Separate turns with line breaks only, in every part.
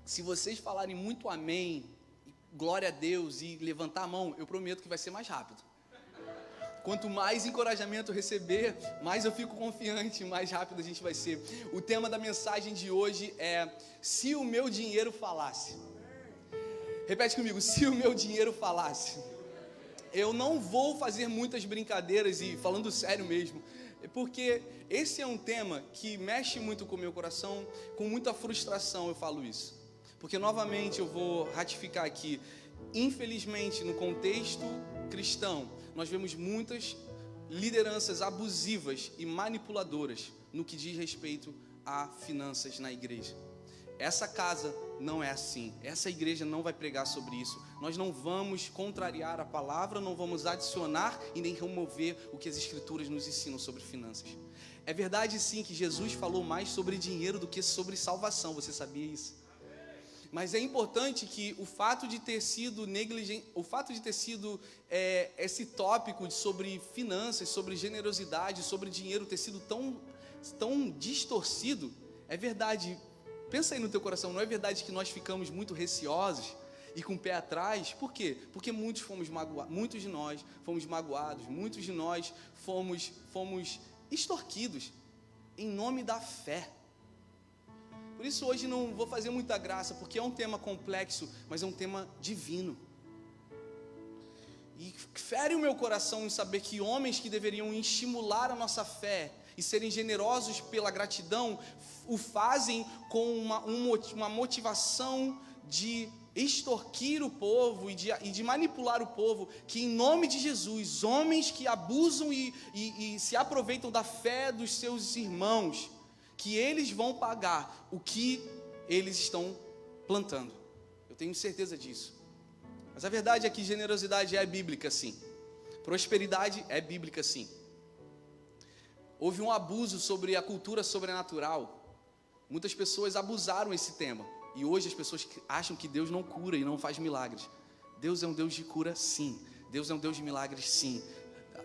se vocês falarem muito amém, glória a Deus e levantar a mão, eu prometo que vai ser mais rápido. Quanto mais encorajamento eu receber, mais eu fico confiante, mais rápido a gente vai ser. O tema da mensagem de hoje é: se o meu dinheiro falasse. Repete comigo: se o meu dinheiro falasse. Eu não vou fazer muitas brincadeiras e falando sério mesmo, porque esse é um tema que mexe muito com o meu coração, com muita frustração eu falo isso. Porque novamente eu vou ratificar aqui, infelizmente no contexto cristão, nós vemos muitas lideranças abusivas e manipuladoras no que diz respeito a finanças na igreja. Essa casa não é assim, essa igreja não vai pregar sobre isso. Nós não vamos contrariar a palavra, não vamos adicionar e nem remover o que as escrituras nos ensinam sobre finanças. É verdade sim que Jesus falou mais sobre dinheiro do que sobre salvação, você sabia isso? Mas é importante que o fato de ter sido esse tópico sobre finanças, sobre generosidade, sobre dinheiro ter sido tão distorcido, é verdade. Pensa aí no teu coração, não é verdade que nós ficamos muito receosos e com o pé atrás? Por quê? Porque muitos de nós fomos magoados, muitos de nós fomos extorquidos em nome da fé. Por isso hoje não vou fazer muita graça, porque é um tema complexo, mas é um tema divino. E fere o meu coração em saber que homens que deveriam estimular a nossa fé e serem generosos pela gratidão, o fazem com uma motivação de extorquir o povo e de manipular o povo, que em nome de Jesus, homens que abusam e se aproveitam da fé dos seus irmãos, que eles vão pagar o que eles estão plantando. Eu tenho certeza disso. Mas a verdade é que generosidade é bíblica sim, prosperidade é bíblica sim. Houve um abuso sobre a cultura sobrenatural. Muitas pessoas abusaram esse tema. E hoje as pessoas acham que Deus não cura e não faz milagres. Deus é um Deus de cura, sim. Deus é um Deus de milagres, sim.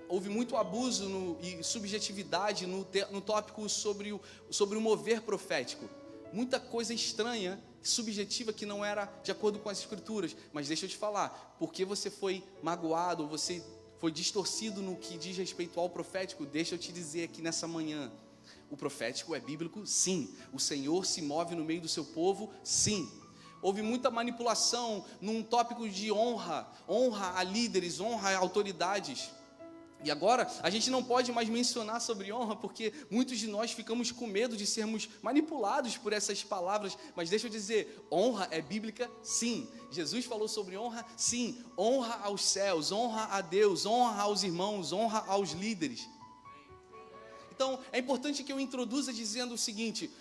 Houve muito abuso e subjetividade no tópico sobre o mover profético. Muita coisa estranha, subjetiva, que não era de acordo com as escrituras. Mas deixa eu te falar, porque você foi magoado, você foi distorcido no que diz respeito ao profético, deixa eu te dizer aqui nessa manhã, o profético é bíblico, sim. O Senhor se move no meio do seu povo, sim. Houve muita manipulação num tópico de honra a líderes, honra a autoridades. E agora, a gente não pode mais mencionar sobre honra, porque muitos de nós ficamos com medo de sermos manipulados por essas palavras. Mas deixa eu dizer, honra é bíblica, sim. Jesus falou sobre honra, sim. Honra aos céus, honra a Deus, honra aos irmãos, honra aos líderes. Então, é importante que eu introduza dizendo o seguinte: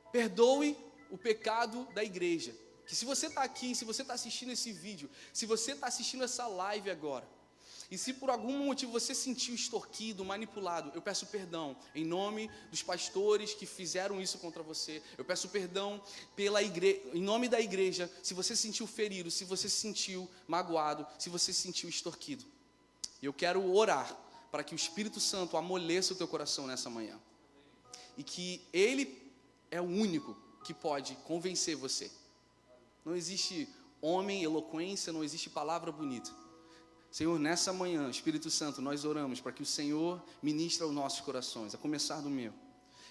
perdoe o pecado da igreja. Que se você está aqui, se você está assistindo esse vídeo, se você está assistindo essa live agora, e se por algum motivo você se sentiu extorquido, manipulado, eu peço perdão em nome dos pastores que fizeram isso contra você. Eu peço perdão em nome da igreja, se você se sentiu ferido, se você se sentiu magoado, se você se sentiu extorquido. Eu quero orar para que o Espírito Santo amoleça o teu coração nessa manhã. E que Ele é o único que pode convencer você. Não existe homem, eloquência, não existe palavra bonita. Senhor, nessa manhã, Espírito Santo, nós oramos para que o Senhor ministre aos nossos corações, a começar do meu,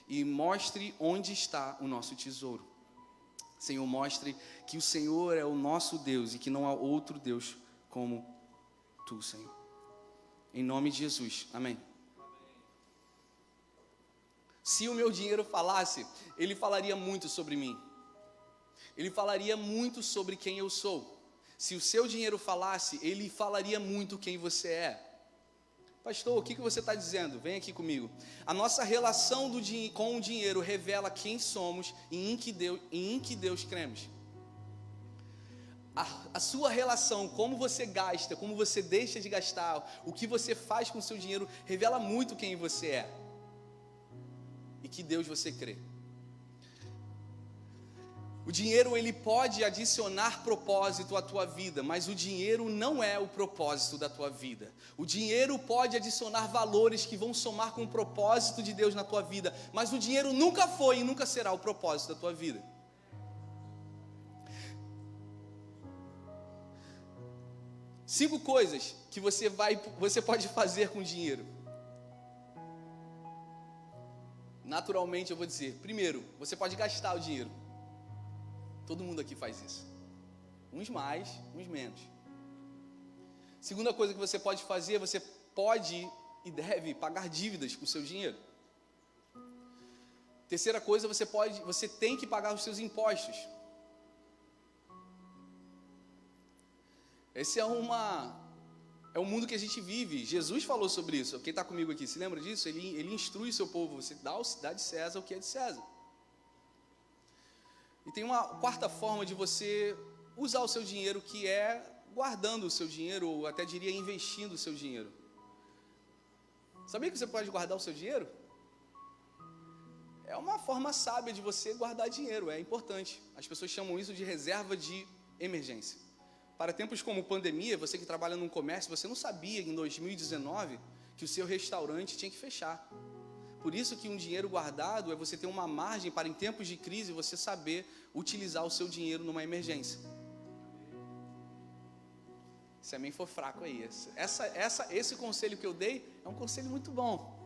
e mostre onde está o nosso tesouro. Senhor, mostre que o Senhor é o nosso Deus e que não há outro Deus como Tu, Senhor. Em nome de Jesus, amém. Se o meu dinheiro falasse, ele falaria muito sobre mim. Ele falaria muito sobre quem eu sou. Se o seu dinheiro falasse, ele falaria muito quem você é. Pastor, o que você está dizendo? Vem aqui comigo. A nossa relação com o dinheiro revela quem somos e em que Deus cremos. A sua relação, como você gasta, como você deixa de gastar, o que você faz com o seu dinheiro, revela muito quem você é e que Deus você crê. O dinheiro, ele pode adicionar propósito à tua vida, mas o dinheiro não é o propósito da tua vida. O dinheiro pode adicionar valores que vão somar com o propósito de Deus na tua vida, mas o dinheiro nunca foi e nunca será o propósito da tua vida. 5 coisas que você pode fazer com dinheiro. Naturalmente eu vou dizer, primeiro, você pode gastar o dinheiro. Todo mundo aqui faz isso. Uns mais, uns menos. Segunda coisa que você pode fazer, você pode e deve pagar dívidas com o seu dinheiro. Terceira coisa, você tem que pagar os seus impostos. Esse é o mundo que a gente vive. Jesus falou sobre isso. Quem está comigo aqui, se lembra disso? Ele instrui o seu povo. Você dá de César o que é de César. E tem uma quarta forma de você usar o seu dinheiro, que é guardando o seu dinheiro, ou até diria investindo o seu dinheiro. Sabia que você pode guardar o seu dinheiro? É uma forma sábia de você guardar dinheiro, é importante. As pessoas chamam isso de reserva de emergência. Para tempos como pandemia, você que trabalha num comércio, você não sabia em 2019 que o seu restaurante tinha que fechar. Por isso que um dinheiro guardado é você ter uma margem para, em tempos de crise, você saber utilizar o seu dinheiro numa emergência. Se a mim for fraco aí, esse conselho que eu dei é um conselho muito bom.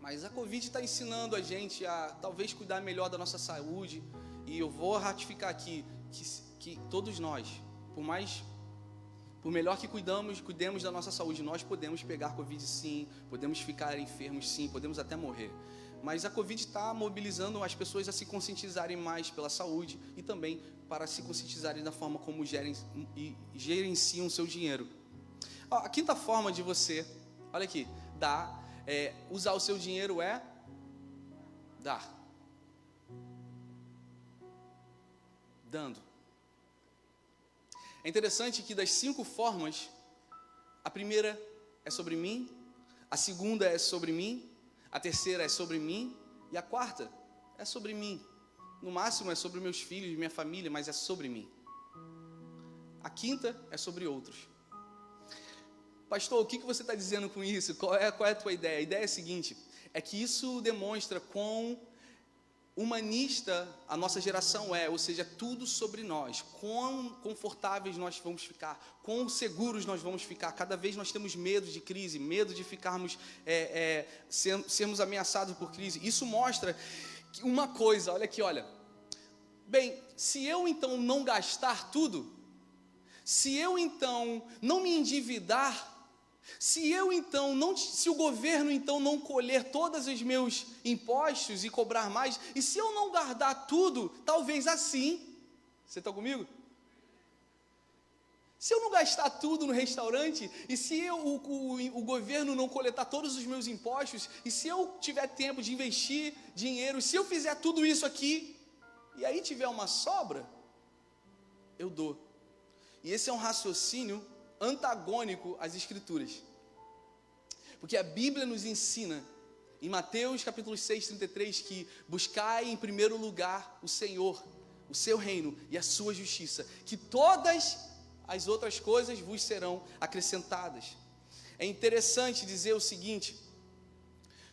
Mas a Covid está ensinando a gente a talvez cuidar melhor da nossa saúde. E eu vou ratificar aqui que todos nós, por melhor que cuidemos da nossa saúde, nós podemos pegar Covid sim, podemos ficar enfermos sim, podemos até morrer. Mas a Covid está mobilizando as pessoas a se conscientizarem mais pela saúde e também para se conscientizarem da forma como gerenciam o seu dinheiro. A quinta forma de você, olha aqui, usar o seu dinheiro é dar. Dando. É interessante que das 5 formas, a primeira é sobre mim, a segunda é sobre mim, a terceira é sobre mim e a quarta é sobre mim. No máximo é sobre meus filhos, minha família, mas é sobre mim. A quinta é sobre outros. Pastor, o que você está dizendo com isso? Qual é a tua ideia? A ideia é a seguinte, é que isso demonstra quão humanista a nossa geração é, ou seja, tudo sobre nós, quão confortáveis nós vamos ficar, quão seguros nós vamos ficar. Cada vez nós temos medo de crise, medo de ficarmos, sermos ameaçados por crise. Isso mostra que uma coisa, olha aqui, olha, bem, se eu então não gastar tudo, se eu então não me endividar, se o governo então não colher todos os meus impostos e cobrar mais, e se eu não guardar tudo, talvez assim, você está comigo? Se eu não gastar tudo no restaurante, e se o governo não coletar todos os meus impostos, e se eu tiver tempo de investir dinheiro, se eu fizer tudo isso aqui, e aí tiver uma sobra, eu dou. E esse é um raciocínio antagônico às Escrituras. Porque a Bíblia nos ensina, em Mateus capítulo 6, 33, que buscai em primeiro lugar o Senhor, o seu reino e a sua justiça, que todas as outras coisas vos serão acrescentadas. É interessante dizer o seguinte,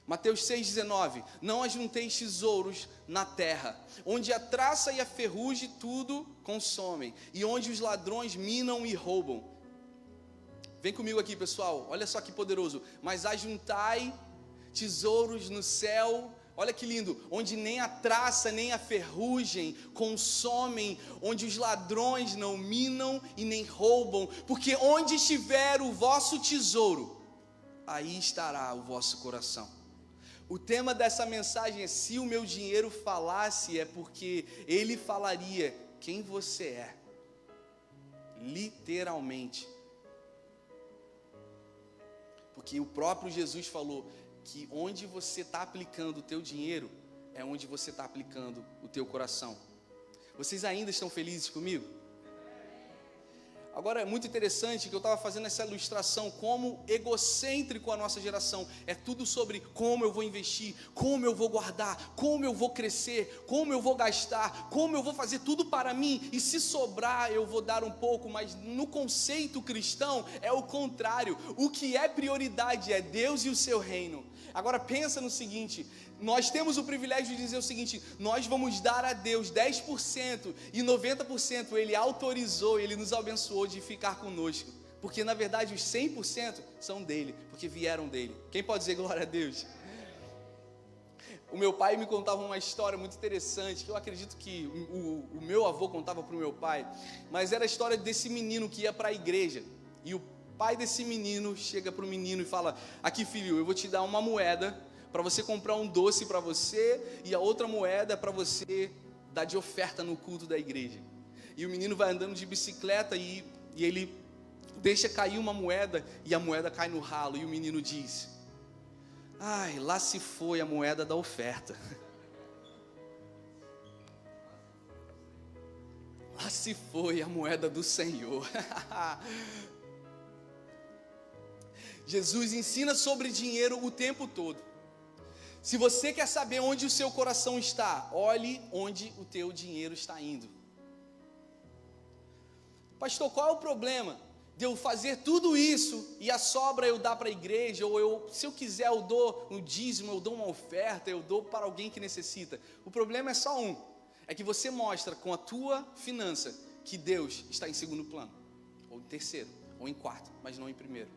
Mateus 6,19, não ajunteis tesouros na terra, onde a traça e a ferrugem tudo consomem, e onde os ladrões minam e roubam. Vem comigo aqui, pessoal, olha só que poderoso. Mas ajuntai tesouros no céu, olha que lindo, onde nem a traça nem a ferrugem consomem, onde os ladrões não minam e nem roubam, porque onde estiver o vosso tesouro, aí estará o vosso coração. O tema dessa mensagem é: se o meu dinheiro falasse, é porque ele falaria quem você é, literalmente. Porque o próprio Jesus falou que onde você está aplicando o teu dinheiro, é onde você está aplicando o teu coração. Vocês ainda estão felizes comigo? Agora é muito interessante que eu estava fazendo essa ilustração, como egocêntrico a nossa geração, é tudo sobre como eu vou investir, como eu vou guardar, como eu vou crescer, como eu vou gastar, como eu vou fazer tudo para mim, e se sobrar eu vou dar um pouco, mas no conceito cristão é o contrário. O que é prioridade é Deus e o seu reino. Agora pensa no seguinte, nós temos o privilégio de dizer o seguinte, nós vamos dar a Deus 10% e 90% Ele autorizou, Ele nos abençoou de ficar conosco. Porque na verdade os 100% são dele, porque vieram dele. Quem pode dizer glória a Deus? O meu pai me contava uma história muito interessante, que eu acredito que o meu avô contava para o meu pai, mas era a história desse menino que ia para a igreja, e o pai desse menino chega para o menino e fala, aqui filho, eu vou te dar uma moeda, para você comprar um doce para você, e a outra moeda para você dar de oferta no culto da igreja. E o menino vai andando de bicicleta e ele deixa cair uma moeda, e a moeda cai no ralo, e o menino diz, ai, lá se foi a moeda da oferta. Lá se foi a moeda do Senhor. Jesus ensina sobre dinheiro o tempo todo. Se você quer saber onde o seu coração está, olhe onde o teu dinheiro está indo. Pastor, qual é o problema de eu fazer tudo isso e a sobra eu dar para a igreja, ou se eu quiser eu dou um dízimo, eu dou uma oferta, eu dou para alguém que necessita? O problema é só um, é que você mostra com a tua finança que Deus está em segundo plano, ou em terceiro, ou em quarto, mas não em primeiro.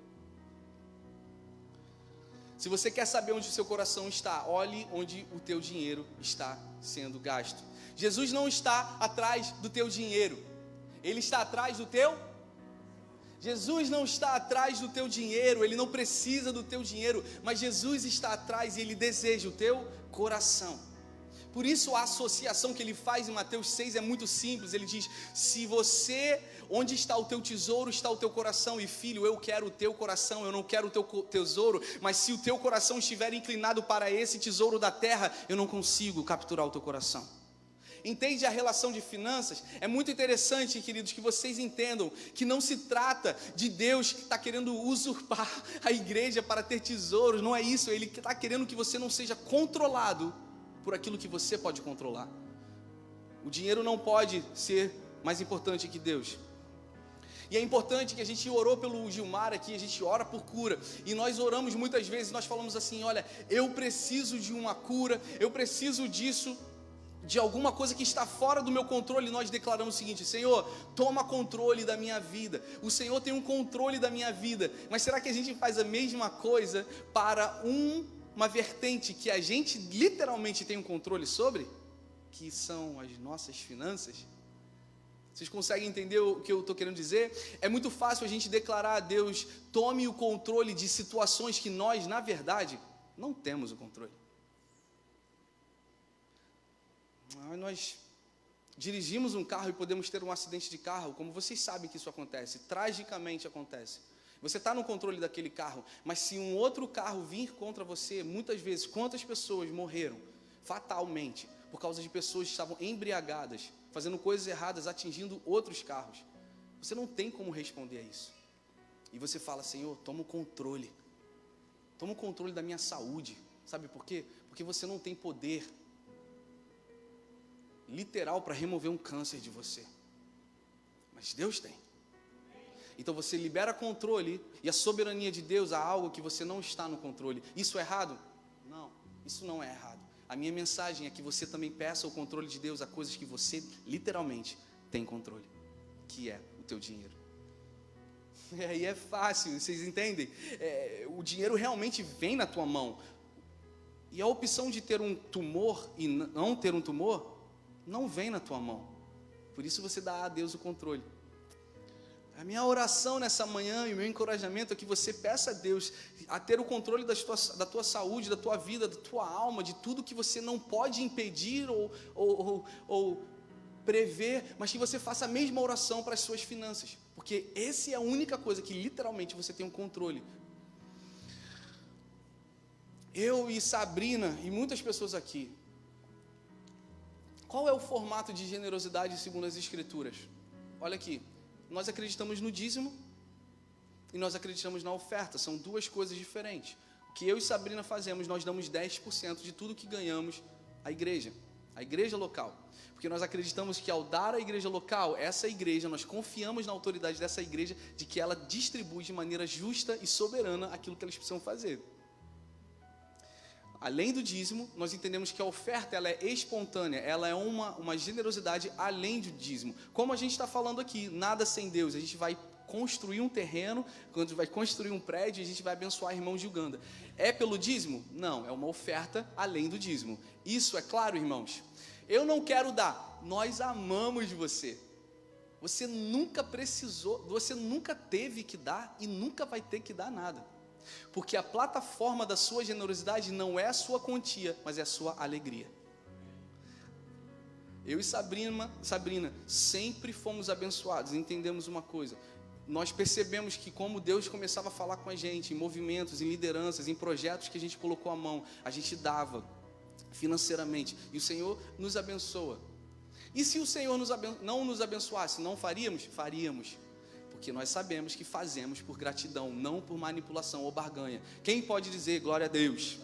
Se você quer saber onde o seu coração está, olhe onde o teu dinheiro está sendo gasto. Jesus não está atrás do teu dinheiro, Ele está atrás do teu. Jesus não está atrás do teu dinheiro, Ele não precisa do teu dinheiro, mas Jesus está atrás e Ele deseja o teu coração. Por isso a associação que Ele faz em Mateus 6 é muito simples. Ele diz, se você, onde está o teu tesouro, está o teu coração. E filho, eu quero o teu coração, eu não quero o teu tesouro, mas se o teu coração estiver inclinado para esse tesouro da terra, eu não consigo capturar o teu coração. Entende a relação de finanças? É muito interessante, queridos, que vocês entendam que não se trata de Deus que está querendo usurpar a igreja para ter tesouros, não é isso. Ele está querendo que você não seja controlado por aquilo que você pode controlar. O dinheiro não pode ser mais importante que Deus. E é importante que a gente orou pelo Gilmar aqui, a gente ora por cura, e nós oramos muitas vezes, nós falamos assim, olha, eu preciso de uma cura, eu preciso disso, de alguma coisa que está fora do meu controle. Nós declaramos o seguinte, Senhor, toma controle da minha vida, o Senhor tem um controle da minha vida. Mas será que a gente faz a mesma coisa para uma vertente que a gente literalmente tem um controle sobre, que são as nossas finanças? Vocês conseguem entender o que eu estou querendo dizer? É muito fácil a gente declarar a Deus, tome o controle de situações que nós, na verdade, não temos o controle. Nós dirigimos um carro e podemos ter um acidente de carro, como vocês sabem que isso acontece, tragicamente acontece. Você está no controle daquele carro, mas se um outro carro vir contra você, muitas vezes, quantas pessoas morreram fatalmente por causa de pessoas que estavam embriagadas, fazendo coisas erradas, atingindo outros carros? Você não tem como responder a isso. E você fala, Senhor, toma o controle da minha saúde. Sabe por quê? Porque você não tem poder literal para remover um câncer de você, mas Deus tem. Então você libera controle e a soberania de Deus a algo que você não está no controle. Isso é errado? Não, isso não é errado. A minha mensagem é que você também peça o controle de Deus a coisas que você literalmente tem controle, que é o teu dinheiro. E aí é fácil, vocês entendem? O dinheiro realmente vem na tua mão. E a opção de ter um tumor e não ter um tumor não vem na tua mão. Por isso você dá a Deus o controle. A minha oração nessa manhã e o meu encorajamento é que você peça a Deus a ter o controle da tua saúde, da tua vida, da tua alma, de tudo que você não pode impedir ou prever, mas que você faça a mesma oração para as suas finanças, porque essa é a única coisa que literalmente você tem um controle. Eu e Sabrina e muitas pessoas aqui, qual é o formato de generosidade segundo as Escrituras? Olha aqui, nós acreditamos no dízimo e nós acreditamos na oferta, são duas coisas diferentes. O que eu e Sabrina fazemos, nós damos 10% de tudo que ganhamos à igreja local, porque nós acreditamos que ao dar à igreja local, essa igreja, nós confiamos na autoridade dessa igreja, de que ela distribui de maneira justa e soberana aquilo que eles precisam fazer. além do dízimo, nós entendemos que a oferta ela é espontânea, ela é uma generosidade além do dízimo. Como a gente está falando aqui, nada sem Deus, a gente vai construir um terreno, quando a gente vai construir um prédio, a gente vai abençoar irmãos de Uganda. É pelo dízimo? Não, é uma oferta além do dízimo. Isso é claro, irmãos? Eu não quero dar, nós amamos você. Você nunca precisou, você nunca teve que dar e nunca vai ter que dar nada. Porque a plataforma da sua generosidade não é a sua quantia, mas é a sua alegria. Eu e Sabrina sempre fomos abençoados, entendemos uma coisa. Nós percebemos que como Deus começava a falar com a gente, em movimentos, em lideranças, em projetos que a gente colocou a mão, a gente dava financeiramente, e o Senhor nos abençoa. E se o Senhor não nos abençoasse, não faríamos? Faríamos. Porque nós sabemos que fazemos por gratidão, não por manipulação ou barganha. Quem pode dizer glória a Deus?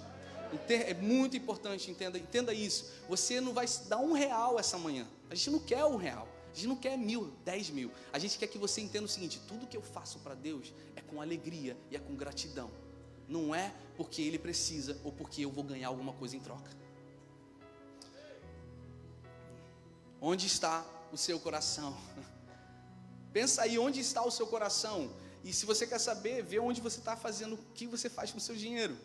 É muito importante, entenda isso. Você não vai dar R$1 essa manhã. A gente não quer R$1. A gente não quer 1.000, 10.000. A gente quer que você entenda o seguinte: tudo que eu faço para Deus é com alegria e é com gratidão. Não é porque Ele precisa ou porque eu vou ganhar alguma coisa em troca. Onde está o seu coração? Pensa aí, onde está o seu coração? E se você quer saber, vê onde você está fazendo, o que você faz com o seu dinheiro.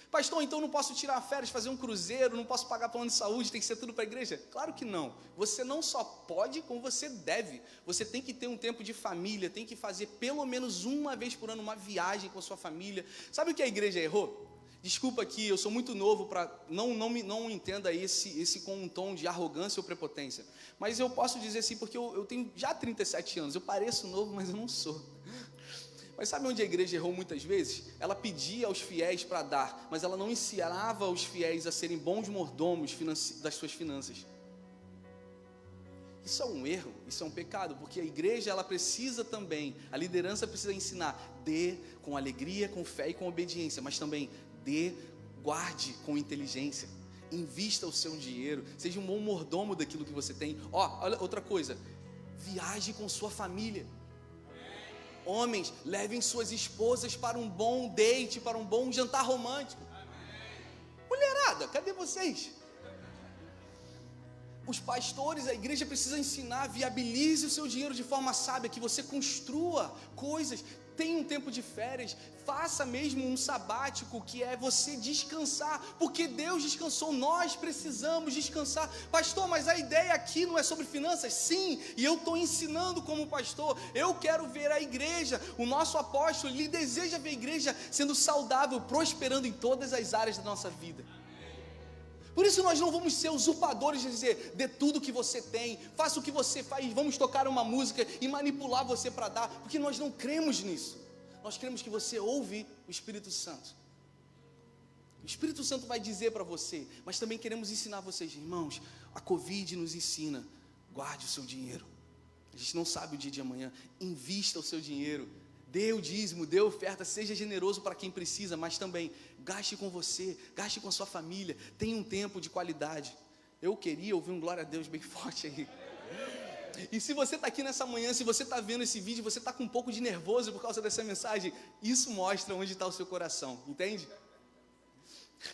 Pastor, então não posso tirar férias, fazer um cruzeiro, não posso pagar plano de saúde, tem que ser tudo para a igreja? Claro que não. Você não só pode, como você deve. Você tem que ter um tempo de família, tem que fazer pelo menos uma vez por ano uma viagem com a sua família. Sabe o que a igreja errou? Desculpa aqui, eu sou muito novo para não entenda esse com um tom de arrogância ou prepotência. Mas eu posso dizer assim, porque eu tenho já 37 anos, eu pareço novo, mas eu não sou. Mas sabe onde a igreja errou muitas vezes? Ela pedia aos fiéis para dar, mas ela não ensinava os fiéis a serem bons mordomos das suas finanças. Isso é um erro, isso é um pecado, porque a igreja ela precisa também, a liderança precisa ensinar, dê com alegria, com fé e com obediência, mas também guarde com inteligência, invista o seu dinheiro, seja um bom mordomo daquilo que você tem. Olha outra coisa, viaje com sua família. Homens, levem suas esposas para um bom date, para um bom jantar romântico. Mulherada, cadê vocês? Os pastores, a igreja precisa ensinar, viabilize o seu dinheiro de forma sábia, que você construa coisas. Tenha um tempo de férias, faça mesmo um sabático, que é você descansar, porque Deus descansou, nós precisamos descansar. Pastor, mas a ideia aqui não é sobre finanças? Sim, e eu estou ensinando como pastor. Eu quero ver a igreja, o nosso apóstolo, ele deseja ver a igreja sendo saudável, prosperando em todas as áreas da nossa vida. Por isso nós não vamos ser usurpadores de dizer, dê tudo que você tem, faça o que você faz, vamos tocar uma música e manipular você para dar, porque nós não cremos nisso. Nós cremos que você ouve o Espírito Santo. O Espírito Santo vai dizer para você, mas também queremos ensinar vocês, irmãos, a Covid nos ensina, guarde o seu dinheiro. A gente não sabe o dia de amanhã, invista o seu dinheiro, dê o dízimo, dê a oferta, seja generoso para quem precisa, mas também gaste com você, gaste com a sua família, tenha um tempo de qualidade. Eu queria ouvir um glória a Deus bem forte aí. E se você está aqui nessa manhã, se você está vendo esse vídeo, você está com um pouco de nervoso por causa dessa mensagem, isso mostra onde está o seu coração, entende?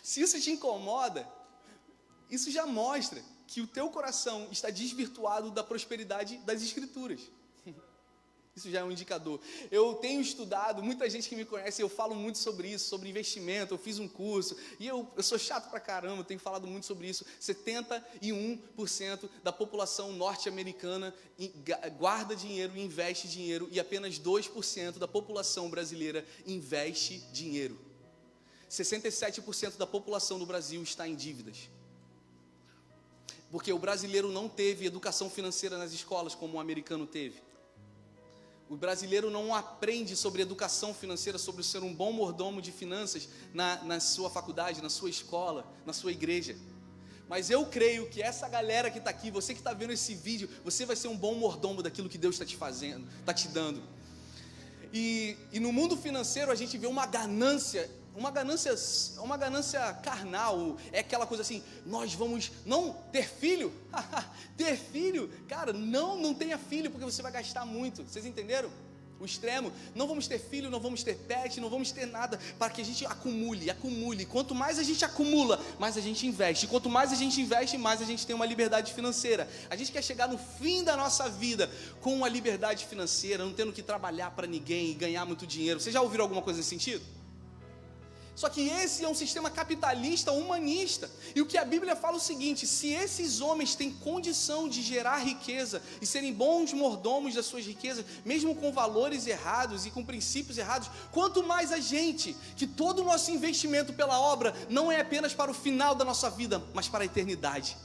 Se isso te incomoda, isso já mostra que o teu coração está desvirtuado da prosperidade das Escrituras. Isso já é um indicador. Eu tenho estudado, muita gente que me conhece, eu falo muito sobre isso, sobre investimento, eu fiz um curso, e eu sou chato pra caramba, tenho falado muito sobre isso. 71% da população norte-americana guarda dinheiro, investe dinheiro, e apenas 2% da população brasileira investe dinheiro. 67% da população do Brasil está em dívidas. Porque o brasileiro não teve educação financeira nas escolas como o americano teve. O brasileiro não aprende sobre educação financeira, sobre ser um bom mordomo de finanças na sua faculdade, na sua escola, na sua igreja. Mas eu creio que essa galera que está aqui, você que está vendo esse vídeo, você vai ser um bom mordomo daquilo que Deus está te fazendo, está te dando. E no mundo financeiro a gente vê uma ganância carnal, é aquela coisa assim, nós vamos, não, ter filho, ter filho, cara, não tenha filho, porque você vai gastar muito, vocês entenderam? o extremo. Não vamos ter filho, não vamos ter pet, não vamos ter nada, para que a gente acumule. Quanto mais a gente acumula, mais a gente investe. Quanto mais a gente investe, mais a gente tem uma liberdade financeira. A gente quer chegar no fim da nossa vida com uma liberdade financeira, não tendo que trabalhar para ninguém e ganhar muito dinheiro. Vocês já ouviram alguma coisa nesse sentido? Só que esse é um sistema capitalista humanista. E o que a Bíblia fala é o seguinte: se esses homens têm condição de gerar riqueza e serem bons mordomos das suas riquezas, mesmo com valores errados e com princípios errados, quanto mais a gente, que todo o nosso investimento pela obra não é apenas para o final da nossa vida, mas para a eternidade.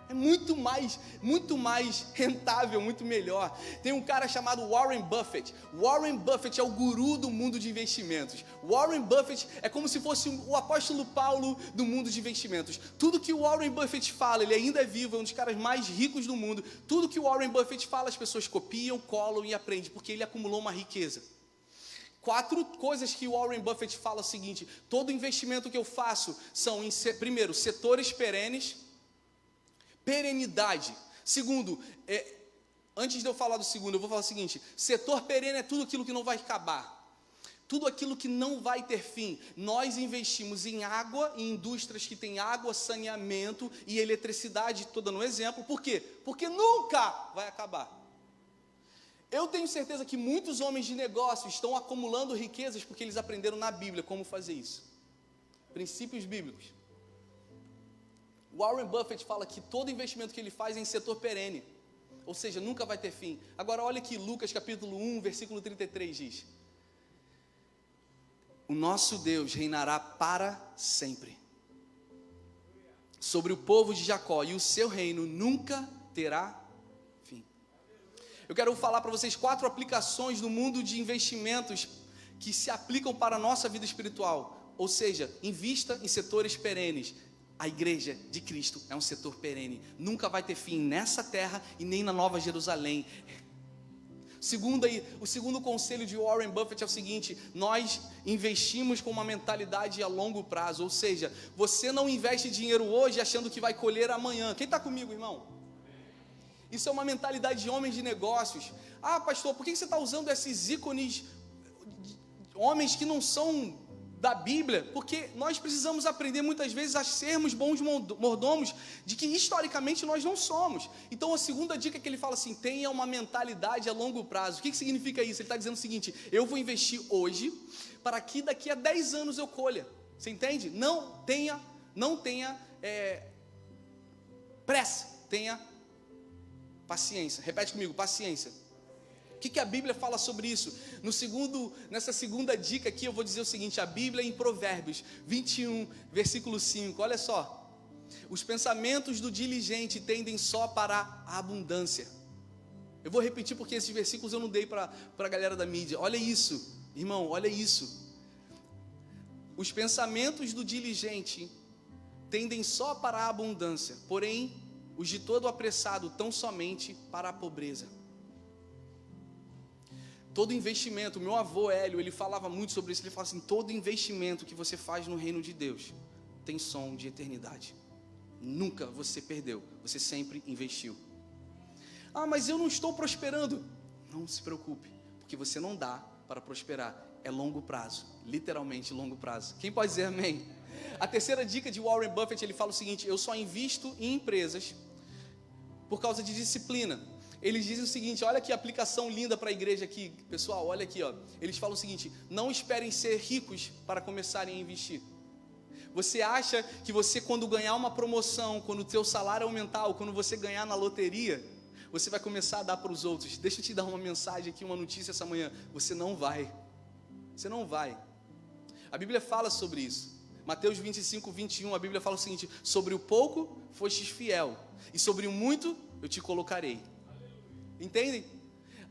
É muito mais rentável, muito melhor. Tem um cara chamado Warren Buffett. Warren Buffett é o guru do mundo de investimentos. Warren Buffett é como se fosse o apóstolo Paulo do mundo de investimentos. Tudo que o Warren Buffett fala, ele ainda é vivo, é um dos caras mais ricos do mundo. Tudo que o Warren Buffett fala, as pessoas copiam, colam e aprendem, porque ele acumulou uma riqueza. 4 coisas que o Warren Buffett fala é o seguinte: todo investimento que eu faço são, primeiro, setores perenes, perenidade. Segundo, antes de eu falar do segundo, eu vou falar o seguinte: setor perene é tudo aquilo que não vai acabar, tudo aquilo que não vai ter fim. Nós investimos em água, em indústrias que têm água, saneamento e eletricidade. Estou dando um exemplo. Por quê? Porque nunca vai acabar. Eu tenho certeza que muitos homens de negócio estão acumulando riquezas porque eles aprenderam na Bíblia como fazer isso. Princípios bíblicos. Warren Buffett fala que todo investimento que ele faz é em setor perene, ou seja, nunca vai ter fim. Agora olha aqui, Lucas capítulo 1, versículo 33 diz: o nosso Deus reinará para sempre sobre o povo de Jacó, e o seu reino nunca terá fim. Eu quero falar para vocês 4 aplicações no mundo de investimentos que se aplicam para a nossa vida espiritual. Ou seja, invista em setores perenes. A igreja de Cristo é um setor perene, nunca vai ter fim nessa terra e nem na Nova Jerusalém. O segundo conselho de Warren Buffett é o seguinte: nós investimos com uma mentalidade a longo prazo, ou seja, você não investe dinheiro hoje achando que vai colher amanhã. Quem está comigo, irmão? Isso é uma mentalidade de homens de negócios. Ah, pastor, por que você está usando esses ícones, homens que não são da Bíblia? Porque nós precisamos aprender muitas vezes a sermos bons mordomos de que historicamente nós não somos. Então a segunda dica que ele fala assim: tenha uma mentalidade a longo prazo. O que significa isso? Ele está dizendo o seguinte: eu vou investir hoje para que daqui a 10 anos eu colha. Você entende? Não tenha pressa, tenha paciência. Repete comigo: paciência. O que a Bíblia fala sobre isso? Nessa segunda dica aqui eu vou dizer o seguinte: a Bíblia em Provérbios 21, versículo 5, olha só: os pensamentos do diligente tendem só para a abundância. Eu vou repetir porque esses versículos eu não dei para a galera da mídia. Olha isso, irmão, olha isso. Os pensamentos do diligente tendem só para a abundância, porém os de todo apressado tão somente para a pobreza. Todo investimento, meu avô Hélio, ele falava muito sobre isso. Ele falava assim: todo investimento que você faz no reino de Deus tem som de eternidade. Nunca você perdeu, você sempre investiu. Ah, mas eu não estou prosperando. Não se preocupe, porque você não dá para prosperar. É longo prazo, literalmente longo prazo. Quem pode dizer amém? A terceira dica de Warren Buffett, ele fala o seguinte: eu só invisto em empresas por causa de disciplina. Eles dizem o seguinte: olha que aplicação linda para a igreja aqui, pessoal, olha aqui, ó. Eles falam o seguinte: não esperem ser ricos para começarem a investir. Você acha que você, quando ganhar uma promoção, quando o teu salário aumentar, ou quando você ganhar na loteria, você vai começar a dar para os outros? Deixa eu te dar uma mensagem aqui, uma notícia essa manhã: você não vai. Você não vai. A Bíblia fala sobre isso. Mateus 25, 21, a Bíblia fala o seguinte: sobre o pouco fostes fiel, e sobre o muito eu te colocarei. Entendem?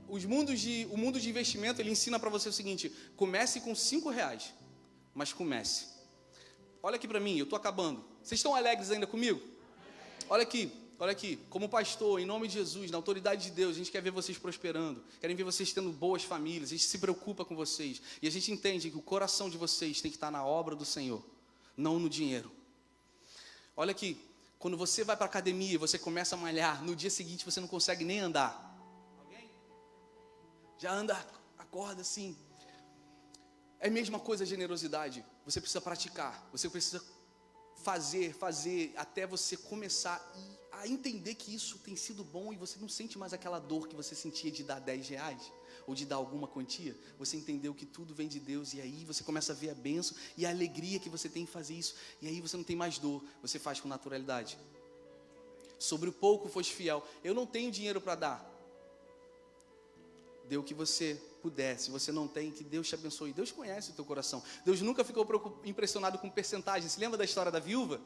O mundo de investimento, ele ensina para você o seguinte: comece com R$5, mas comece. Olha aqui para mim, eu estou acabando. Vocês estão alegres ainda comigo? Olha aqui, como pastor, em nome de Jesus, na autoridade de Deus, a gente quer ver vocês prosperando, querem ver vocês tendo boas famílias, a gente se preocupa com vocês, e a gente entende que o coração de vocês tem que estar na obra do Senhor, não no dinheiro. Olha aqui, quando você vai para a academia e você começa a malhar, no dia seguinte você não consegue nem andar. Já anda Acorda assim. É a mesma coisa a generosidade. Você precisa praticar, você precisa fazer, até você começar a entender que isso tem sido bom e você não sente mais aquela dor que você sentia de dar 10 reais ou de dar alguma quantia. Você entendeu que tudo vem de Deus e aí você começa a ver a bênção e a alegria que você tem em fazer isso. E aí você não tem mais dor, você faz com naturalidade. Sobre o pouco foste fiel. Eu não tenho dinheiro para dar. Dê o que você puder. Se você não tem, que Deus te abençoe. Deus conhece o teu coração. Deus nunca ficou impressionado com percentagem. Se lembra da história da viúva?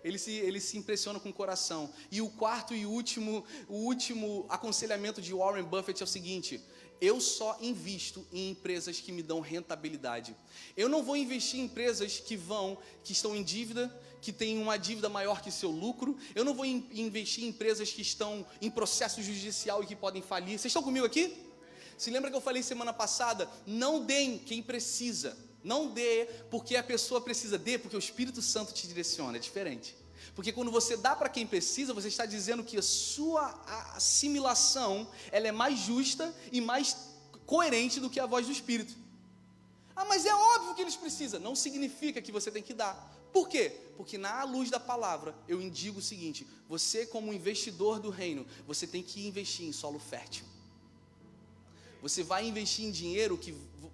Ele se impressiona com o coração. E o quarto e o último aconselhamento de Warren Buffett é o seguinte: eu só invisto em empresas que me dão rentabilidade. Eu não vou investir em empresas que estão em dívida, que têm uma dívida maior que seu lucro. Eu não vou investir em empresas que estão em processo judicial e que podem falir. Vocês estão comigo aqui? Se lembra que eu falei semana passada? Não deem quem precisa. Não dê porque a pessoa precisa, dê porque o Espírito Santo te direciona. É diferente. Porque quando você dá para quem precisa, você está dizendo que a sua assimilação ela é mais justa e mais coerente do que a voz do Espírito. Ah, mas é óbvio que eles precisam. Não significa que você tem que dar. Por quê? Porque na luz da palavra eu indico o seguinte: você como investidor do reino, você tem que investir em solo fértil. Você vai investir em dinheiro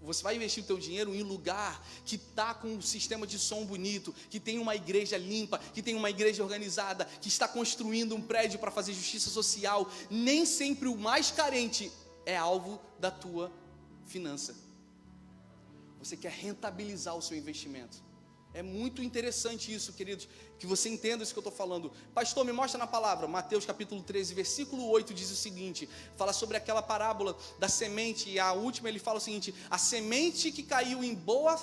você vai investir o teu dinheiro em lugar que está com um sistema de som bonito, que tem uma igreja limpa, que tem uma igreja organizada, que está construindo um prédio para fazer justiça social. Nem sempre o mais carente é alvo da tua finança. Você quer rentabilizar o seu investimento. É muito interessante isso, queridos, que você entenda isso que eu estou falando. Pastor, me mostra na palavra. Mateus capítulo 13, versículo 8 diz o seguinte, fala sobre aquela parábola da semente, e a última ele fala o seguinte: a semente que caiu em boa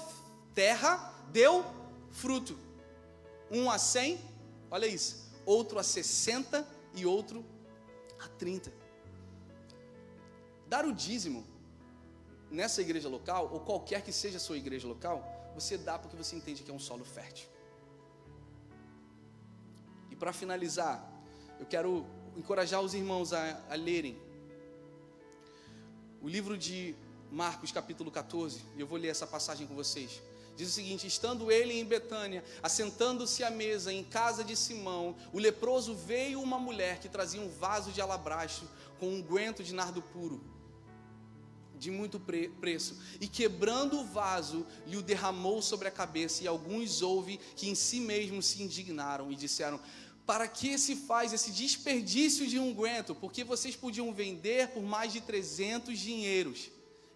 terra deu fruto, 1 a 100, olha isso, outro a 60 e outro a 30. Dar o dízimo nessa igreja local, ou qualquer que seja a sua igreja local, você dá porque você entende que é um solo fértil. E para finalizar, eu quero encorajar os irmãos a lerem o livro de Marcos capítulo 14, e eu vou ler essa passagem com vocês. Diz o seguinte: estando ele em Betânia, assentando-se à mesa em casa de Simão, o leproso veio uma mulher que trazia um vaso de alabastro com um unguento de nardo puro, de muito preço, e quebrando o vaso, lhe o derramou sobre a cabeça, e alguns houve que em si mesmos se indignaram e disseram: para que se faz esse desperdício de unguento? Porque vocês podiam vender por mais de 300 dinheiros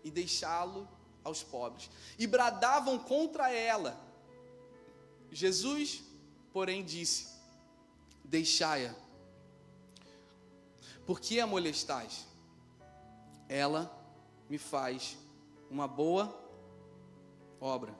e deixá-lo aos pobres. E bradavam contra ela. Jesus, porém, disse: deixai-a, por que a molestais? Ela me faz uma boa obra.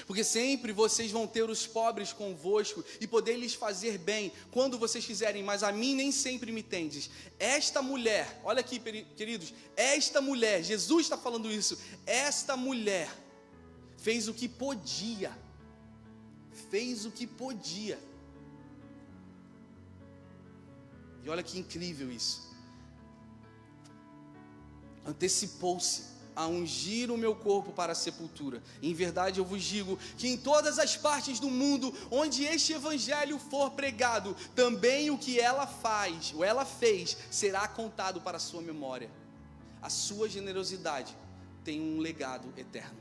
Porque sempre vocês vão ter os pobres convosco e poder lhes fazer bem quando vocês quiserem, mas a mim nem sempre me tendes. Esta mulher, olha aqui, queridos, esta mulher, Jesus está falando isso, esta mulher fez o que podia, e olha que incrível isso. Antecipou-se a ungir o meu corpo para a sepultura. Em verdade eu vos digo que em todas as partes do mundo onde este evangelho for pregado, também o que ela faz, ou ela fez, será contado para a sua memória. A sua generosidade tem um legado eterno.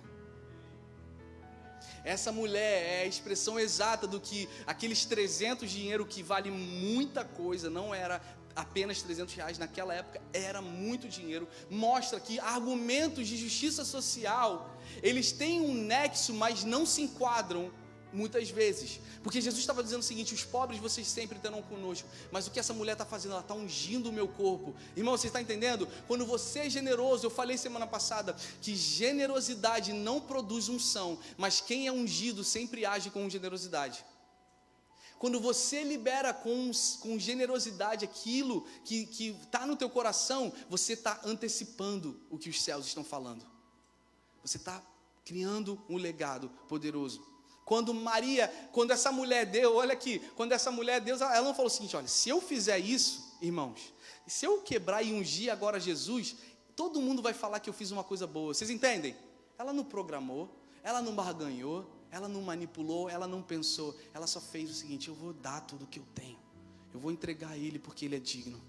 Essa mulher é a expressão exata do que aqueles 300 dinheiro, que vale muita coisa, não era apenas 300 reais, naquela época era muito dinheiro. Mostra que argumentos de justiça social, eles têm um nexo, mas não se enquadram muitas vezes, porque Jesus estava dizendo o seguinte: os pobres vocês sempre terão conosco, mas o que essa mulher está fazendo? Ela está ungindo o meu corpo. Irmão, você está entendendo? Quando você é generoso, eu falei semana passada que generosidade não produz unção, mas quem é ungido sempre age com generosidade. Quando você libera com generosidade aquilo que está no teu coração, você está antecipando o que os céus estão falando. Você está criando um legado poderoso. Quando essa mulher deu, olha aqui, quando essa mulher deu, ela não falou o seguinte: olha, se eu fizer isso, irmãos, se eu quebrar e ungir agora Jesus, todo mundo vai falar que eu fiz uma coisa boa. Vocês entendem? Ela não programou, ela não barganhou, ela não manipulou, ela não pensou. Ela só fez o seguinte: eu vou dar tudo o que eu tenho, eu vou entregar a Ele porque Ele é digno.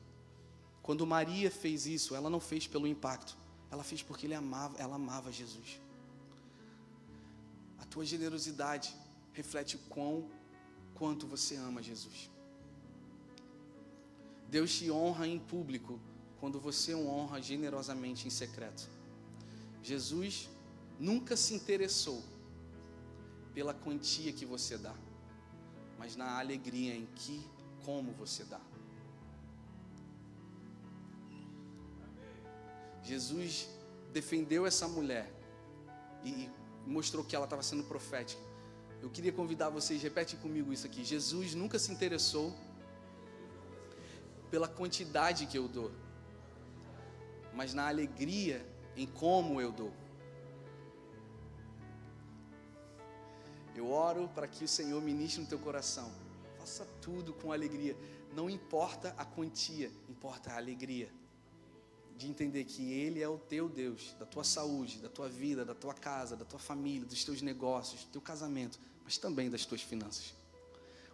Quando Maria fez isso, ela não fez pelo impacto, ela fez porque ela amava Jesus. A tua generosidade reflete quanto você ama Jesus. Deus te honra em público quando você o honra generosamente em secreto. Jesus nunca se interessou pela quantia que você dá, mas na alegria como você dá. Jesus defendeu essa mulher e mostrou que ela estava sendo profética. Eu queria convidar vocês, repete comigo isso aqui: Jesus nunca se interessou pela quantidade que eu dou, mas na alegria em como eu dou. Eu oro para que o Senhor ministre no teu coração. Faça tudo com alegria. Não importa a quantia, importa a alegria de entender que Ele é o teu Deus, da tua saúde, da tua vida, da tua casa, da tua família, dos teus negócios, do teu casamento, mas também das tuas finanças.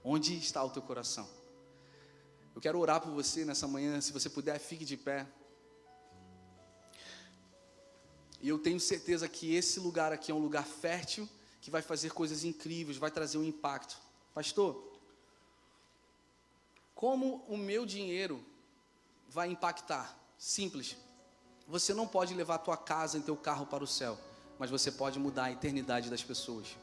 Onde está o teu coração? Eu quero orar por você nessa manhã. Se você puder, fique de pé. E eu tenho certeza que esse lugar aqui é um lugar fértil, que vai fazer coisas incríveis, vai trazer um impacto. Pastor, como o meu dinheiro vai impactar? Simples. Você não pode levar a tua casa e teu carro para o céu, mas você pode mudar a eternidade das pessoas.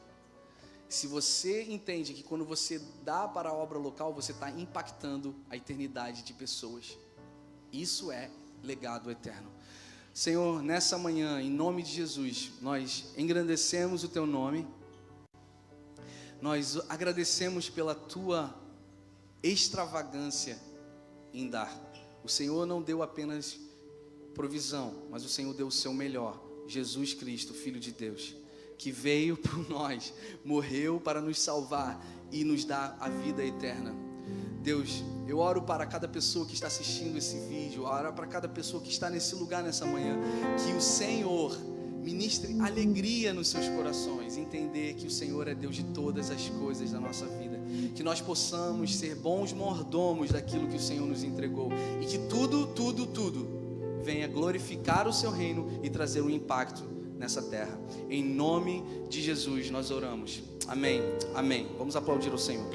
Se você entende que quando você dá para a obra local, você está impactando a eternidade de pessoas. Isso é legado eterno. Senhor, nessa manhã, em nome de Jesus, nós engrandecemos o teu nome. Nós agradecemos pela tua extravagância em dar. O Senhor não deu apenas provisão, mas o Senhor deu o seu melhor. Jesus Cristo, Filho de Deus, que veio por nós, morreu para nos salvar e nos dar a vida eterna. Deus, eu oro para cada pessoa que está assistindo esse vídeo, oro para cada pessoa que está nesse lugar nessa manhã, que o Senhor ministre alegria nos seus corações, entender que o Senhor é Deus de todas as coisas da nossa vida, que nós possamos ser bons mordomos daquilo que o Senhor nos entregou, e que tudo venha glorificar o seu reino e trazer um impacto nessa terra. Em nome de Jesus nós oramos. Amém. Amém. Vamos aplaudir o Senhor.